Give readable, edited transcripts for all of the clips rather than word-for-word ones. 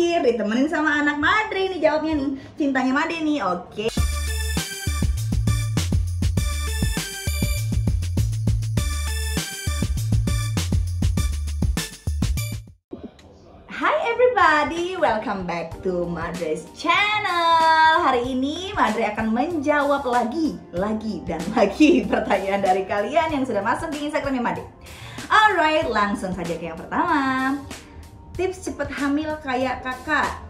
terakhir ditemenin sama anak Madre nih jawabnya nih. Cintanya Made nih, oke. Hai everybody, welcome back to Madre's channel. Hari ini Madre akan menjawab lagi dan lagi pertanyaan dari kalian yang sudah masuk di Instagramnya Madre. Alright, langsung saja ke yang pertama. Tips cepet hamil kayak kakak.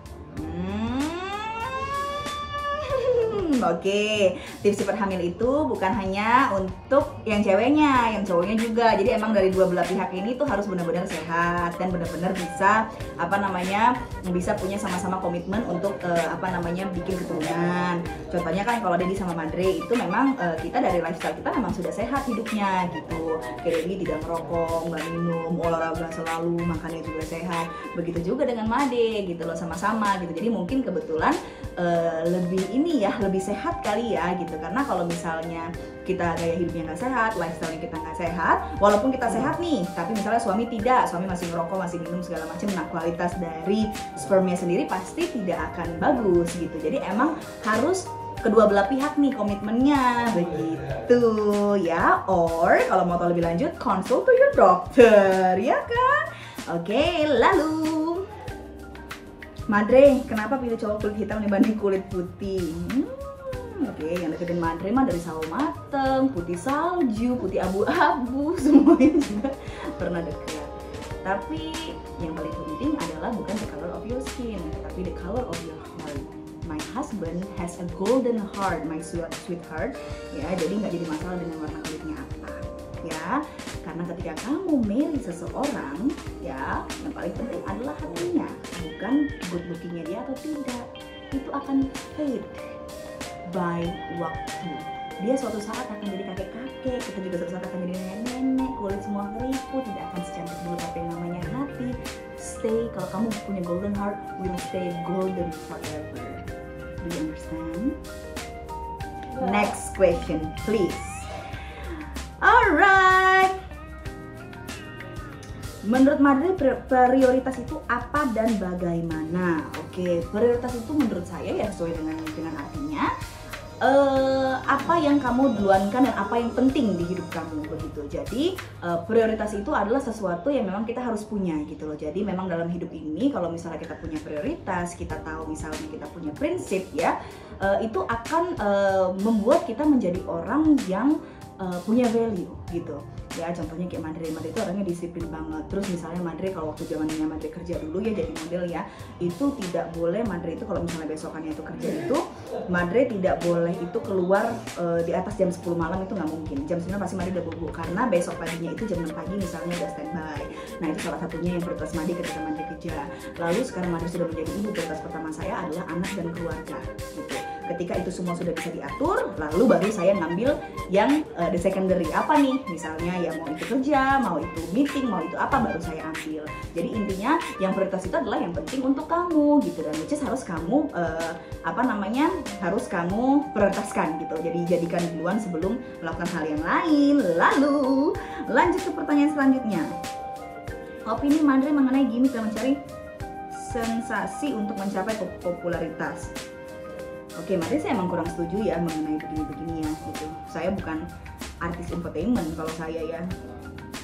Oke, tips cepet hamil itu bukan hanya untuk yang ceweknya, yang cowoknya juga. Jadi emang dari dua belah pihak ini tuh harus benar-benar sehat dan benar-benar bisa bisa punya sama-sama komitmen untuk bikin keturunan. Contohnya kan kalau Dedi sama Madre itu memang kita dari lifestyle kita memang sudah sehat hidupnya gitu. Kayak Dedi tidak merokok, nggak minum, olahraga selalu, makannya juga sehat. Begitu juga dengan Made gitu loh, sama-sama gitu. Jadi mungkin kebetulan lebih sehat kali ya gitu, karena kalau misalnya kita gaya hidupnya nggak sehat, lifestyle kita nggak sehat, walaupun kita sehat nih, tapi misalnya suami tidak, suami masih ngerokok, masih minum segala macam, nah kualitas dari spermnya sendiri pasti tidak akan bagus gitu. Jadi emang harus kedua belah pihak nih komitmennya begitu ya. Or kalau mau tahu lebih lanjut, consult to your doctor ya kan. Oke, lalu Madre, kenapa pilih cowok kulit hitam dibanding kulit putih? Oke, yang deketin Madre mah dari sawo mateng, putih salju, putih abu-abu, semuanya juga pernah deket. Tapi yang paling penting adalah bukan the color of your skin, tapi the color of your heart. My husband has a golden heart, my sweetheart. Ya, jadi nggak jadi masalah dengan warna kulitnya apa. Ya, karena ketika kamu marry seseorang, ya, yang paling penting adalah hatinya, bukan good lookingnya dia atau tidak. Itu akan fade by waktu. Dia suatu saat akan jadi kakek-kakek, kita juga suatu saat akan jadi nenek-nenek, kulit semua keriput, tidak akan secantik dulu, tapi yang namanya hati stay. Kalau kamu punya golden heart, will stay golden forever. Do you understand? Next question, please. Alright. Menurut Madre prioritas itu apa dan bagaimana? Oke, prioritas itu menurut saya ya sesuai dengan artinya apa yang kamu duluankan dan apa yang penting di hidup kamu begitu. Jadi prioritas itu adalah sesuatu yang memang kita harus punya gitu loh. Jadi memang dalam hidup ini kalau misalnya kita punya prioritas, kita tahu misalnya kita punya prinsip ya, itu akan membuat kita menjadi orang yang punya value gitu ya. Contohnya kayak Madre itu orangnya disiplin banget. Terus misalnya Madre kalau waktu zamannya Madre kerja dulu ya jadi model ya, itu tidak boleh Madre itu kalau misalnya besokannya itu kerja itu Madre tidak boleh itu keluar di atas jam 10 malam, itu nggak mungkin. Jam 9 pasti Madre udah bubuk karena besok paginya itu jam 6 pagi misalnya udah standby. Nah itu salah satunya yang prioritas Madre ketika Madre kerja. Lalu sekarang Madre sudah menjadi ibu, prioritas pertama saya adalah anak dan keluarga gitu. Ketika itu semua sudah bisa diatur, lalu baru saya ngambil yang the secondary apa nih, misalnya ya mau itu kerja, mau itu meeting, mau itu apa, baru saya ambil. Jadi intinya yang prioritas itu adalah yang penting untuk kamu gitu, dan which is harus kamu harus kamu prioritaskan gitu. Jadi jadikan duluan sebelum melakukan hal yang lain. Lalu lanjut ke pertanyaan selanjutnya. Opini Madre mengenai gimmick dan mencari sensasi untuk mencapai popularitas. Oke, Madre saya emang kurang setuju ya mengenai begini-begini ya gitu. Saya bukan artis entertainment kalau saya ya.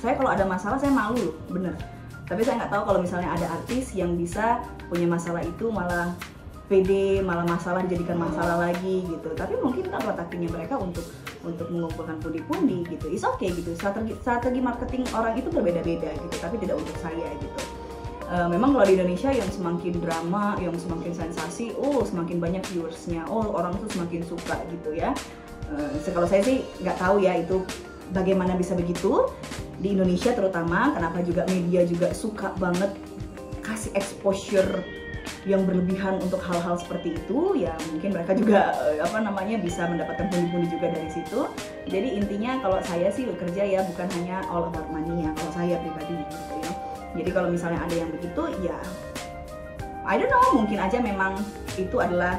Saya kalau ada masalah saya malu loh, bener. Tapi saya nggak tahu kalau misalnya ada artis yang bisa punya masalah itu malah pede, malah masalah dijadikan masalah lagi gitu. Tapi mungkin kalau taktiknya mereka untuk mengumpulkan pundi-pundi gitu. It's okay gitu. Strategi marketing orang itu berbeda-beda gitu, tapi tidak untuk saya gitu. Memang kalau di Indonesia yang semakin drama, yang semakin sensasi, semakin banyak viewersnya, orang tuh semakin suka gitu ya. Kalau saya sih nggak tahu ya itu bagaimana bisa begitu di Indonesia terutama. Kenapa juga media juga suka banget kasih exposure yang berlebihan untuk hal-hal seperti itu ya. Mungkin mereka juga bisa mendapatkan pundi-pundi juga dari situ. Jadi intinya kalau saya sih bekerja ya bukan hanya all about money ya, kalau saya pribadi gitu ya. Jadi kalau misalnya ada yang begitu ya I don't know, mungkin aja memang itu adalah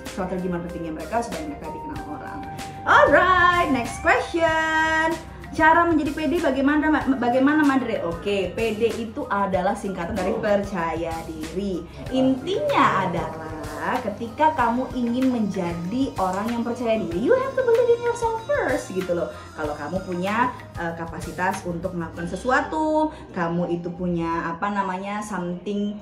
strategi marketingnya mereka supaya mereka dikenal orang. Alright, next question. Cara menjadi pede bagaimana Madre? Oke, pede itu adalah singkatan dari percaya diri. Intinya adalah ketika kamu ingin menjadi orang yang percaya diri, you have to believe in yourself first gitu loh. Kalau kamu punya kapasitas untuk melakukan sesuatu, kamu itu punya something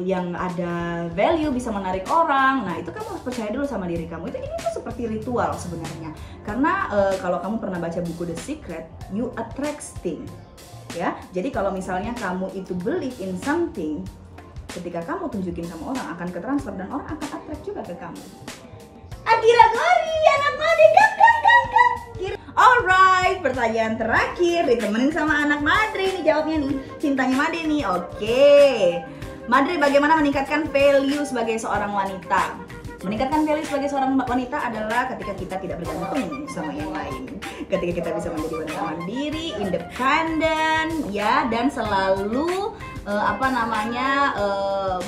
yang ada value, bisa menarik orang. Nah, itu kamu harus percaya dulu sama diri kamu. Ini tuh seperti ritual sebenarnya. Karena kalau kamu pernah baca buku The Secret, you attract things. Ya. Jadi kalau misalnya kamu itu believe in something, ketika kamu tunjukin sama orang akan ketransfer dan orang akan attract juga ke kamu. Akira Gori, anak Made, kan. Alright, pertanyaan terakhir ditemenin sama anak Madre nih jawabnya nih. Cintanya Made nih. Oke. Madre, bagaimana meningkatkan value sebagai seorang wanita? Meningkatkan value sebagai seorang wanita adalah ketika kita tidak bergantung sama yang lain. Ketika kita bisa menjadi wanita mandiri, independen, ya, dan selalu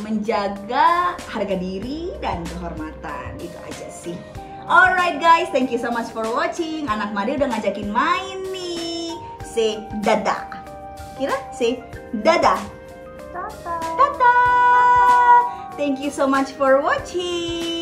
menjaga harga diri dan kehormatan. Itu aja sih. Alright guys, thank you so much for watching. Anak Made udah ngajakin main nih. Say dadah. Kira say dadah. Tata. Tata. Thank you so much for watching.